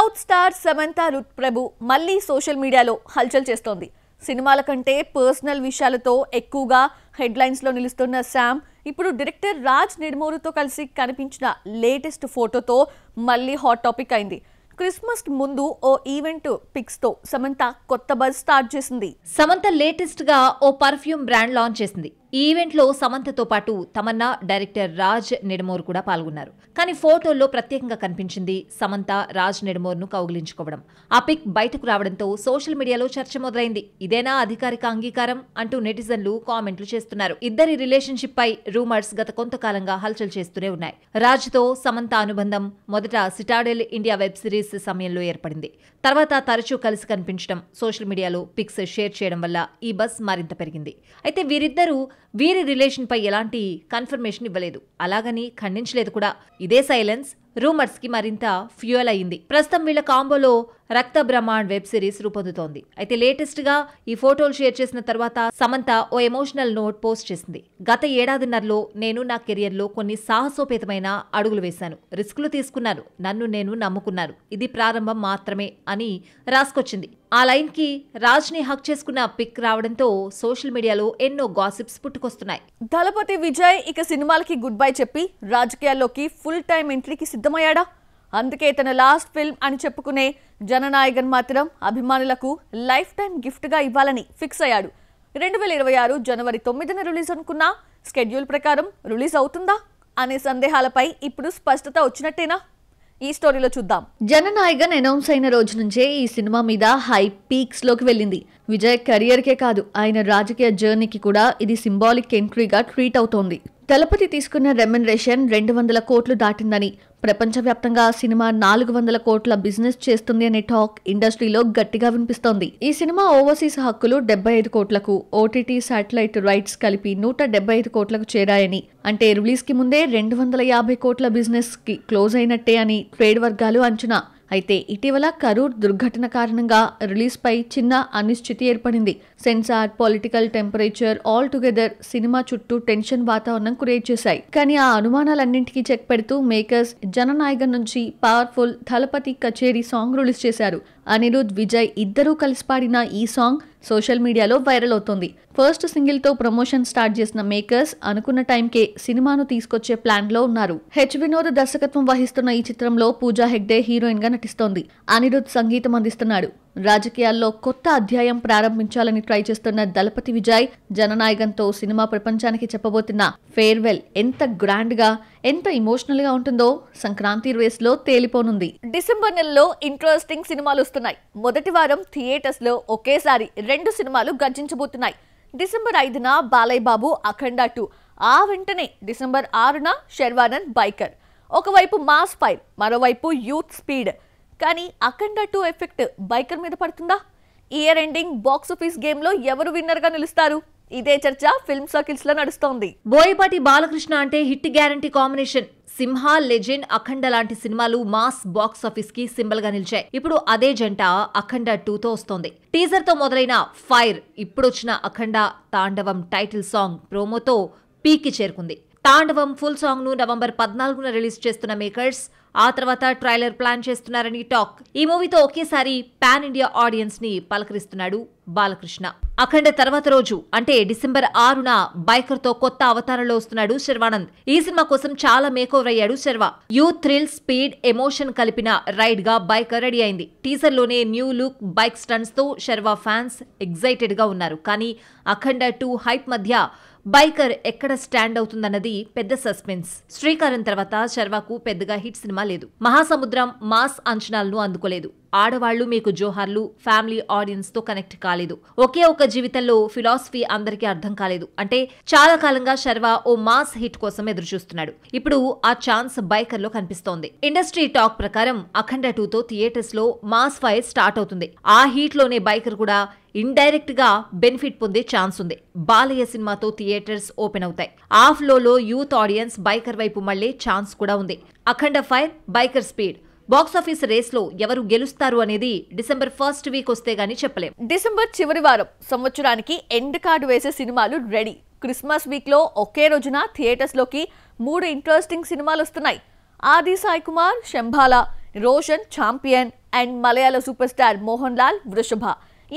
South star Samantha Ruth ప్రభు మళ్ళీ social మీడియాలో హల్చల్ చేస్తోంది. సినిమాల కంటే పర్సనల్ విషయాలతో ఎక్కువగా హెడ్లైన్స్ లో నిలుస్తున్న శామ్ ఇప్పుడు డైరెక్టర్ రాజ్ నిడమూరుతో కలిసి కనిపించిన లేటెస్ట్ ఫోటోతో మళ్ళీ హాట్ టాపిక్ అయింది. క్రిస్మస్ ముందు ఓ ఈవెంట్ పిక్స్ తో సమంత కొత్త బజ్ స్టార్ట్ చేసింది. సమంత లేటెస్ట్ గా ఓ పర్ఫ్యూమ్ బ్రాండ్ లాంచ్ చేసింది. ఈ ఈవెంట్ లో సమంతతో పాటు తమన్నా, డైరెక్టర్ రాజ్ నిడమూర్ కూడా పాల్గొన్నారు. కానీ ఫోటోల్లో ప్రత్యేకంగా కనిపించింది సమంత రాజ్ నిడమూర్ను కౌగిలించుకోవడం. ఆ పిక్ బయటకు రావడంతో సోషల్ మీడియాలో చర్చ మొదలైంది. ఇదేనా అధికారిక అంగీకారం అంటూ నెటిజన్లు కామెంట్లు చేస్తున్నారు. ఇద్దరి రిలేషన్షిప్ పై రూమర్స్ గత కొంతకాలంగా హల్చల్ చేస్తూనే ఉన్నాయి. రాజ్ తో సమంత అనుబంధం మొదట సిటాడెల్ ఇండియా వెబ్ సిరీస్ సమయంలో ఏర్పడింది. తర్వాత తరచూ కలిసి కనిపించడం, సోషల్ మీడియాలో పిక్స్ షేర్ చేయడం వల్ల ఈ బస్ మరింత పెరిగింది. అయితే వీరిద్దరూ వీరి రిలేషన్ పై ఎలాంటి కన్ఫర్మేషన్ ఇవ్వలేదు, అలాగని ఖండించలేదు కూడా. ఇదే సైలెన్స్ రూమర్స్ కి మరింత ఫ్యూయల్ అయింది. ప్రస్తుతం వీళ్ల కాంబోలో రక్త బ్రహ్మాండ్ వెబ్ సిరీస్ రూపొందుతోంది. అయితే లేటెస్ట్ గా ఈ ఫోటోలు షేర్ చేసిన తర్వాత సమంత ఓ ఎమోషనల్ నోట్ పోస్ట్ చేసింది. గత ఏడాదిన్నరలో నేను నా కెరియర్ లో కొన్ని సాహసోపేతమైన అడుగులు వేశాను, రిస్కులు తీసుకున్నాను, నన్ను నేను నమ్ముకున్నాను, ఇది ప్రారంభం మాత్రమే అని రాసుకొచ్చింది. ఆ లైన్ కి రాజ్ ని హక్ చేసుకున్న పిక్ రావడంతో సోషల్ మీడియాలో ఎన్నో గాసిప్స్ పుట్టుకొస్తున్నాయి. దళపతి విజయ్ ఇక సినిమాలకి గుడ్ బై చెప్పి రాజకీయాల్లోకి ఫుల్ టైం ఎంట్రీకి సిద్ధమయ్యాడా? అందుకే తన లాస్ట్ ఫిల్మ్ అని చెప్పుకునే జననాయకన్ మాత్రం అభిమానులకు లైఫ్ టైం గిఫ్ట్ గా ఇవ్వాలని ఫిక్స్ అయ్యాడు. 2026 జనవరి 9న రిలీజ్ అనుకున్న స్కెడ్యూల్ ప్రకారం రిలీజ్ అవుతుందా అనే సందేహాలపై ఇప్పుడు స్పష్టత వచ్చినట్టేనా? ఈ స్టోరీలో చూద్దాం. జననాయకన్ అనౌన్స్ అయిన రోజు నుంచే ఈ సినిమా మీద హై పీక్స్ లోకి వెళ్ళింది. విజయ్ కెరియర్ కే కాదు, ఆయన రాజకీయ జర్నీకి కూడా ఇది సింబాలిక్ ఎంట్రీగా ట్రీట్ అవుతోంది. దళపతి తీసుకున్న రెమ్యునరేషన్ 200 కోట్లు దాటిందని, ప్రపంచవ్యాప్తంగా సినిమా 400 కోట్ల బిజినెస్ చేస్తుంది అనే టాక్ ఇండస్ట్రీలో గట్టిగా వినిపిస్తోంది. ఈ సినిమా ఓవర్సీస్ హక్కులు 75 కోట్లకు, ఓటీటీ శాటిలైట్ రైట్స్ కలిపి 175 కోట్లకు చేరాయని, అంటే రిలీజ్ కి ముందే 250 కోట్ల బిజినెస్ కి క్లోజ్ అయినట్టే అని ట్రేడ్ వర్గాలు అంచనా. అయితే ఇటీవల కరూర్ దుర్ఘటన కారణంగా రిలీజ్ పై చిన్న అనిశ్చితి ఏర్పడింది. Censor, political temperature all together సినిమా చుట్టూ టెన్షన్ వాతావరణం క్రియేట్ చేశాయి. కానీ ఆ అనుమానాలన్నింటికీ చెక్ పెడుతూ మేకర్స్ జననాయకన్ నుంచి పవర్ఫుల్ దళపతి కచేరీ సాంగ్ రిలీజ్ చేశారు. అనిరుద్, విజయ్ ఇద్దరూ కలిసి పాడిన ఈ సాంగ్ సోషల్ మీడియాలో వైరల్ అవుతోంది. ఫస్ట్ సింగిల్ తో ప్రమోషన్ స్టార్ట్ చేసిన మేకర్స్ అనుకున్న టైంకే సినిమాను తీసుకొచ్చే ప్లాన్ లో ఉన్నారు. హెచ్ వినోద్ దర్శకత్వం వహిస్తున్న ఈ చిత్రంలో పూజా హెగ్డే హీరోయిన్ గా నటిస్తోంది. అనిరుద్ సంగీతం అందిస్తున్నాడు. రాజకీయాల్లో కొత్త అధ్యాయం ప్రారంభించాలని ట్రై చేస్తున్న దళపతి విజయ్ జననాయకన్ తో సినిమా ప్రపంచానికి చెప్పబోతున్న ఫేర్వెల్ ఎంత గ్రాండ్ గా, ఎంత ఎమోషనల్ గా ఉంటుందో సంక్రాంతి రేస్ లో తేలిపోనుంది. డిసెంబర్ నెలలో ఇంట్రెస్టింగ్ సినిమాలు వస్తున్నాయి. మొదటి వారం థియేటర్స్ లో ఒకేసారి 2 సినిమాలు గర్జించబోతున్నాయి. డిసెంబర్ 5న బాలయ్య బాబు అఖండ 2, ఆ వెంటనే డిసెంబర్ 6న శర్వానంద్ బైకర్. ఒకవైపు మాస్ ఫైర్, మరోవైపు యూత్ స్పీడ్. కానీ అఖండ 2 ఎఫెక్ట్ బైకర్ మీద పడుతుందా? Year ending box office game లో ఎవరు విన్నర్ గా నిలుస్తారు? ఇదే చర్చ ఫిల్మ్ సర్కిల్స్ లో నడుస్తోంది. బోయపాటి బాలకృష్ణ అంటే హిట్ గ్యారంటీ కాంబినేషన్. సింహ, లెజెండ్, అఖండ లాంటి సినిమాలు మాస్ బాక్స్ ఆఫీస్ కి సింబల్ గా నిలిచాయి. ఇప్పుడు అదే జంట అఖండ 2తో వస్తోంది. టీజర్ తో మొదలైన ఫైర్ ఇప్పుడొచ్చిన అఖండ తాండవం టైటిల్ సాంగ్ ప్రోమోతో పీక్ కి చేరుకుంది. తాండవం ఫుల్ సాంగ్ ను నవంబర్ 14న రిలీజ్ చేస్తున్న మేకర్స్ ఆ తర్వాత ట్రైలర్ ప్లాన్ చేస్తున్నారని టాక్. ఈ మూవీతో ఒకేసారి పాన్ ఇండియా ఆడియన్స్ ని పలకరిస్తున్నాడు బాలకృష్ణ. అఖండ తర్వాత రోజు అంటే డిసెంబర్ 6న బైకర్ తో కొత్త అవతారంలో వస్తున్నాడు శర్వానంద్. ఈ సినిమా కోసం చాలా మేకోవర్ అయ్యాడు Sharwa. Youth, thrill, speed, emotion కలిపిన రైడ్ గా బైకర్ రెడీ అయింది. టీజర్ లోనే న్యూ లుక్, బైక్ స్టంట్స్ తో శర్వా ఫ్యాన్స్ ఎగ్జైటెడ్ గా ఉన్నారు. కానీ అఖండ 2 హైప్ మధ్య బైకర్ ఎక్కడ స్టాండ్ అవుతుందన్నది పెద్ద సస్పెన్స్. శ్రీకారం తర్వాత శర్వాకు పెద్దగా హిట్ సినిమా లేదు. మహాసముద్రం మాస్ అంచనాలను అందుకోలేదు. ఆడవాళ్లు మీకు జోహార్లు ఫ్యామిలీ ఆడియన్స్ తో కనెక్ట్ కాలేదు. ఒకే ఒక జీవితంలో ఫిలాసఫీ అందరికీ అర్థం కాలేదు. అంటే చాలా కాలంగా శర్వా ఓ మాస్ హిట్ కోసం ఎదురు చూస్తున్నాడు. ఇప్పుడు ఆ ఛాన్స్ బైకర్ లో కనిపిస్తోంది. ఇండస్ట్రీ టాక్ ప్రకారం అఖండ 2తో థియేటర్స్ లో మాస్ ఫైర్ స్టార్ట్ అవుతుంది. ఆ హీట్ లోనే బైకర్ కూడా ఇండైరెక్ట్ గా బెనిఫిట్ పొందే ఛాన్స్ ఉంది. బాలయ్య సినిమాతో థియేటర్స్ ఓపెన్ అవుతాయి. ఆ ఫ్లోలో యూత్ ఆడియన్స్ బైకర్ వైపు మళ్లే ఛాన్స్ కూడా ఉంది. Akhanda fire, biker speed box office race లో ఎవరు గెలుస్తారు అనేది డిసెంబర్ 1st వీక్ వస్తే గానీ చెప్పలేం. డిసెంబర్ చివరి వారం సంవత్సరానికి ఎండ్ కార్డు వేసే సినిమాలు రెడీ. క్రిస్మస్ వీక్ లో ఒకే రోజున థియేటర్స్ లోకి 3 ఇంట్రెస్టింగ్ సినిమాలు వస్తున్నాయి. Aadi Sai Kumar Shambhala, Roshan champion, and Malayala super star Mohan Lal Vrushabha.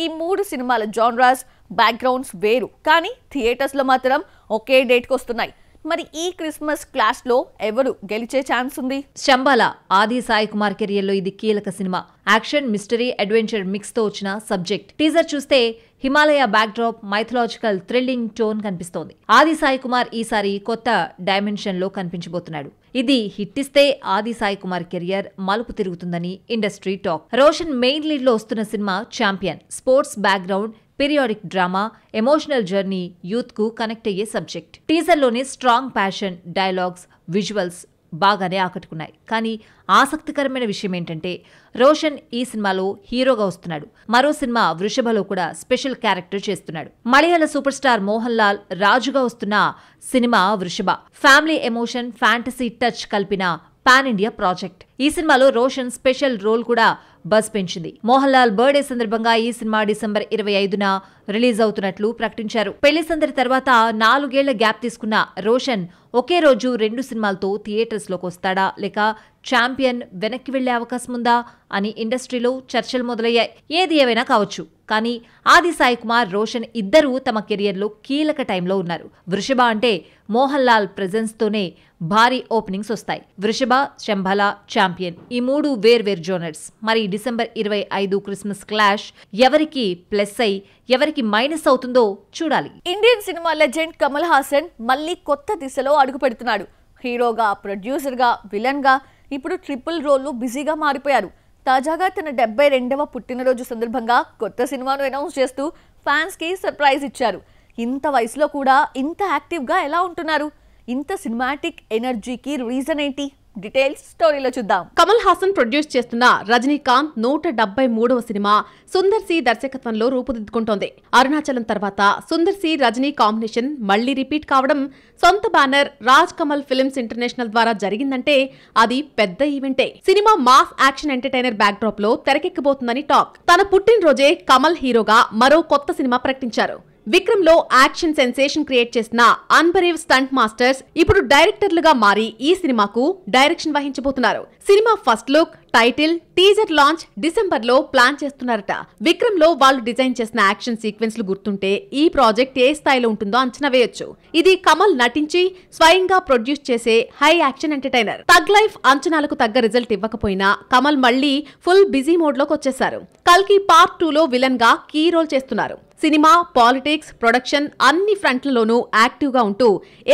ఈ 3 సినిమాల జాన్రాస్, బ్యాక్గ్రౌండ్స్ వేరు, కానీ థియేటర్స్లో మాత్రం ఒకే డేట్కి వస్తున్నాయి. మరి ఈ క్రిస్మస్ క్లాష్ లో ఎవరు గెలిచే ఛాన్స్ ఉంది? శంబాల ఆది సాయి కుమార్ కెరియర్ లో ఇది కీలక cinema. Action, mystery, adventure mix తో వచ్చిన సబ్జెక్ట్. టీజర్ చూస్తే Himalaya backdrop, mythological thrilling tone కనిపిస్తోంది. ఆది సాయి కుమార్ ఈసారి కొత్త డైమెన్షన్ లో కనిపించబోతున్నాడు. ఇది హిట్ ఇస్తే ఆది సాయి కుమార్ కెరియర్ మలుపు తిరుగుతుందని industry talk. Roshan main lead లో వస్తున్న సినిమా champion. Sports background, periodic drama, emotional journey, youth కు కనెక్ట్ అయ్యే సబ్జెక్ట్. టీజర్లోనే స్ట్రాంగ్ ప్యాషన్, డైలాగ్స్, విజువల్స్ బాగానే ఆకట్టుకున్నాయి. కానీ ఆసక్తికరమైన విషయం ఏంటంటే రోషన్ ఈ సినిమాలో హీరోగా వస్తున్నాడు. మరో సినిమా వృషభలో కూడా స్పెషల్ క్యారెక్టర్ చేస్తున్నాడు. మలయాళ సూపర్ స్టార్ మోహన్ లాల్ రాజుగా వస్తున్న సినిమా వృషభ. ఫ్యామిలీ ఎమోషన్, ఫ్యాంటసీ టచ్ కలిపిన పాన్ ఇండియా ప్రాజెక్ట్. ఈ సినిమాలో రోషన్ స్పెషల్ రోల్ కూడా బజ్ పెంచింది. మోహన్ లాల్ బర్త్డే సందర్భంగా ఈ సినిమా డిసెంబర్ 25న రిలీజ్ అవుతున్నట్లు ప్రకటించారు. పెళ్లి సందడి తర్వాత 4 ఏళ్ల గ్యాప్ తీసుకున్న రోషన్ ఒకే రోజు 2 సినిమాలతో థియేటర్స్ లోకి వస్తాడా, లేక ఛాంపియన్ వెనక్కి వెళ్లే అవకాశం ఉందా అని ఇండస్ట్రీలో చర్చలు మొదలయ్యాయి. ఏది ఏవైనా కావచ్చు, కానీ ఆది సాయి కుమార్, రోషన్ ఇద్దరూ తమ కెరియర్లో కీలక టైంలో ఉన్నారు. వృషభ అంటే మోహన్ లాల్ ప్రెజెన్స్ తోనే భారీ ఓపెనింగ్స్ వస్తాయి. వృషభ, శంబాల, ఛాంపియన్ ఈ 3 వేర్వేరు జోనర్స్. మరి డిసెంబర్ 25 క్రిస్మస్ క్లాష్ ఎవరికి ప్లస్ అయి ఎవరికి మైనస్ అవుతుందో చూడాలి. Indian cinema legend Kamal Haasan మళ్ళీ కొత్త దిశలో అడుగు పెడుతున్నాడు. హీరోగా, ప్రొడ్యూసర్గా, విలన్గా ఇప్పుడు ట్రిపుల్ రోల్లో బిజీగా మారిపోయారు. తాజాగా తన 72వ పుట్టినరోజు సందర్భంగా కొత్త సినిమాను అనౌన్స్ చేస్తూ ఫ్యాన్స్ కి సర్ప్రైజ్ ఇచ్చారు. ఇంత వయసులో కూడా ఇంత యాక్టివ్గా ఎలా ఉంటున్నారు? ఇంత సినిమాటిక్ ఎనర్జీకి రీజన్ ఏంటి? డీటెయిల్స్ స్టోరీలో చూద్దాం. కమల్ హాసన్ ప్రొడ్యూస్ చేస్తున్న రజనీకాంత్ 173వ సినిమా సుందర్ సి దర్శకత్వంలో రూపుదిద్దుకుంటోంది. అరుణాచలం తర్వాత సుందర్ సి రజనీ కాంబినేషన్ మళ్లీ రిపీట్ కావడం సొంత banner Raj Kamal films international ద్వారా జరిగిందంటే అది పెద్ద ఈవెంటే. సినిమా mass action entertainer backdrop లో తెరకెక్కబోతుందని టాక్. తన పుట్టినరోజే కమల్ హీరోగా మరో కొత్త సినిమా ప్రకటించారు. విక్రమ్ లో యాక్షన్ సెన్సేషన్ క్రియేట్ చేసిన అన్బరీవ్ స్టంట్ మాస్టర్స్ ఇప్పుడు డైరెక్టర్లుగా మారి ఈ సినిమాకు డైరెక్షన్ వహించబోతున్నారు. సినిమా first look, title, teaser launch December లో ప్లాన్ చేస్తున్నారట. విక్రమ్ లో వాళ్ళు డిజైన్ చేసిన యాక్షన్ సీక్వెన్స్ లు గుర్తుంటే ఈ ప్రాజెక్ట్ ఏ స్థాయిలో ఉంటుందో అంచనా వేయొచ్చు. ఇది కమల్ నటించి స్వయంగా ప్రొడ్యూస్ చేసే హై యాక్షన్ ఎంటర్టైనర్. తగ్ లైఫ్ అంచనాలకు తగ్గ రిజల్ట్ ఇవ్వకపోయినా కమల్ మళ్లీ ఫుల్ బిజీ మోడ్ లోకి వచ్చేశారు. కల్కి పార్ట్ 2లో విలన్ గా కీ రోల్ చేస్తున్నారు. సినిమా, పాలిటిక్స్, ప్రొడక్షన్ అన్ని ఫ్రంట్లలోనూ యాక్టివ్ గా ఉంటూ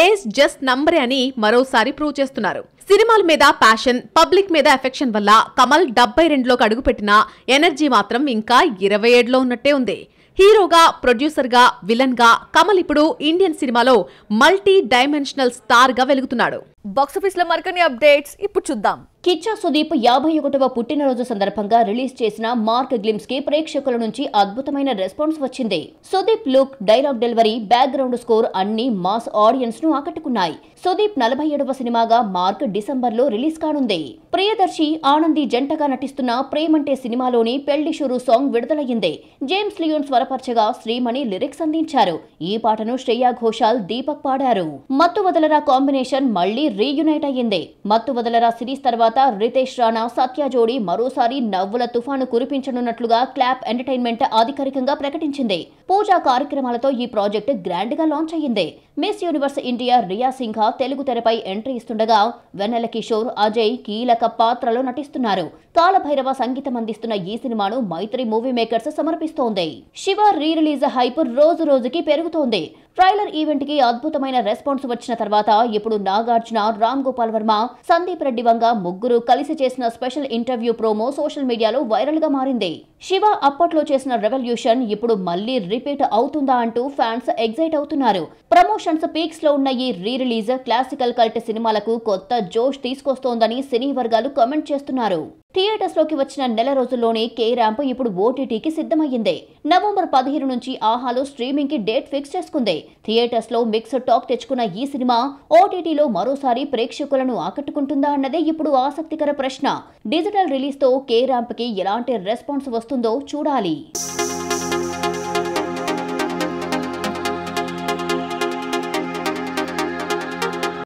ఏజ్ జస్ట్ నంబరే అని మరోసారి ప్రూవ్ చేస్తున్నారు. సినిమాల మీద ప్యాషన్, పబ్లిక్ మీద ఎఫెక్షన్ వల్ల కమల్ 72లోకి అడుగుపెట్టిన ఎనర్జీ మాత్రం ఇంకా 27లో ఉన్నట్టే ఉంది. హీరోగా, ప్రొడ్యూసర్గా, విలన్ గా కమల్ ఇప్పుడు ఇండియన్ సినిమాలో మల్టీ డైమెన్షనల్ స్టార్ గా వెలుగుతున్నాడు. బాక్సాఫీస్ లో మరికొన్ని అప్డేట్స్ ఇప్పుడు చూద్దాం. కిచ్చా సుదీప్ 51వ పుట్టినరోజు సందర్భంగా రిలీజ్ చేసిన మార్క్ గ్లిమ్స్ కి ప్రేక్షకుల నుంచి అద్భుతమైన రెస్పాన్స్ వచ్చింది. Sudeep look, dialogue delivery, background score అన్ని మాస్ ఆడియన్స్ ను ఆకట్టుకున్నాయి. సుదీప్ 47వ సినిమాగా మార్క్ డిసెంబర్ లో రిలీజ్ కానుంది. ప్రియదర్శి, ఆనంది జంటగా నటిస్తున్న ప్రేమంటే సినిమాలోని పెళ్లి షురు సాంగ్ విడుదలయ్యింది. జేమ్స్ లియోన్ స్వరపరచగా శ్రీమణి లిరిక్స్ అందించారు. ఈ పాటను శ్రేయా ఘోషాల్, దీపక్ పాడారు. మత్తు వదలరా కాంబినేషన్ మళ్లీ రీయునైట్ అయ్యింది. మత్తు వదలరా సిరీస్ తర్వాత రితేష్ రాణా, సత్య జోడి మరోసారి నవ్వుల తుఫాను కురిపించనున్నట్లుగా క్లాప్ ఎంటర్టైన్మెంట్ అధికారికంగా ప్రకటించింది. పూజా కార్యక్రమాలతో ఈ ప్రాజెక్ట్ గ్రాండ్ గా లాంచ్ అయ్యింది. Miss Universe India Riya Singha Telugu తెరపై ఎంట్రీ ఇస్తుండగా వెన్నెల కిషోర్, అజయ్ కీలక పాత్రలో నటిస్తున్నారు. కాలభైరవ సంగీతం అందిస్తున్న ఈ సినిమాను మైత్రి మూవీ మేకర్స్ సమర్పిస్తోంది. శివ రీ రిలీజ్ హైప్ రోజు రోజుకి పెరుగుతోంది. ట్రైలర్ ఈవెంట్ కి అద్భుతమైన రెస్పాన్స్ వచ్చిన తర్వాత ఇప్పుడు నాగార్జున, రామ్ గోపాల్ వర్మ, సందీప్ రెడ్డి వంగ ముగ్గురు కలిసి చేసిన స్పెషల్ ఇంటర్వ్యూ ప్రోమో సోషల్ మీడియాలో వైరల్ గా మారింది. శివ అప్పట్లో చేసిన రెవల్యూషన్ ఇప్పుడు మళ్లీ రిపీట్ అవుతుందా అంటూ ఫ్యాన్స్ ఎగ్జైట్ అవుతున్నారు. ప్రమోషన్స్ పీక్స్ లో ఉన్న ఈ రీ రిలీజ్ క్లాసికల్ కల్ట్ సినిమాలకు కొత్త జోష్ తీసుకొస్తోందని సినీ వర్గాలు కామెంట్ చేస్తున్నారు. థియేటర్స్ లోకి వచ్చిన నెల రోజుల్లోనే కే ర్యాంప్ ఇప్పుడు ఓటీటీకి సిద్ధమయ్యింది. నవంబర్ 15 నుంచి ఆహాలో స్ట్రీమింగ్ కి డేట్ ఫిక్స్ చేసుకుంది. థియేటర్స్ లో మిక్స్డ్ టాక్ తెచ్చుకున్న ఈ సినిమా ఓటీటీలో మరోసారి ప్రేక్షకులను ఆకట్టుకుంటుందా అన్నదే ఇప్పుడు ఆసక్తికర ప్రశ్న. డిజిటల్ రిలీజ్ తో కే ర్యాంప్ కి ఎలాంటి రెస్పాన్స్ వస్తుందో చూడాలి.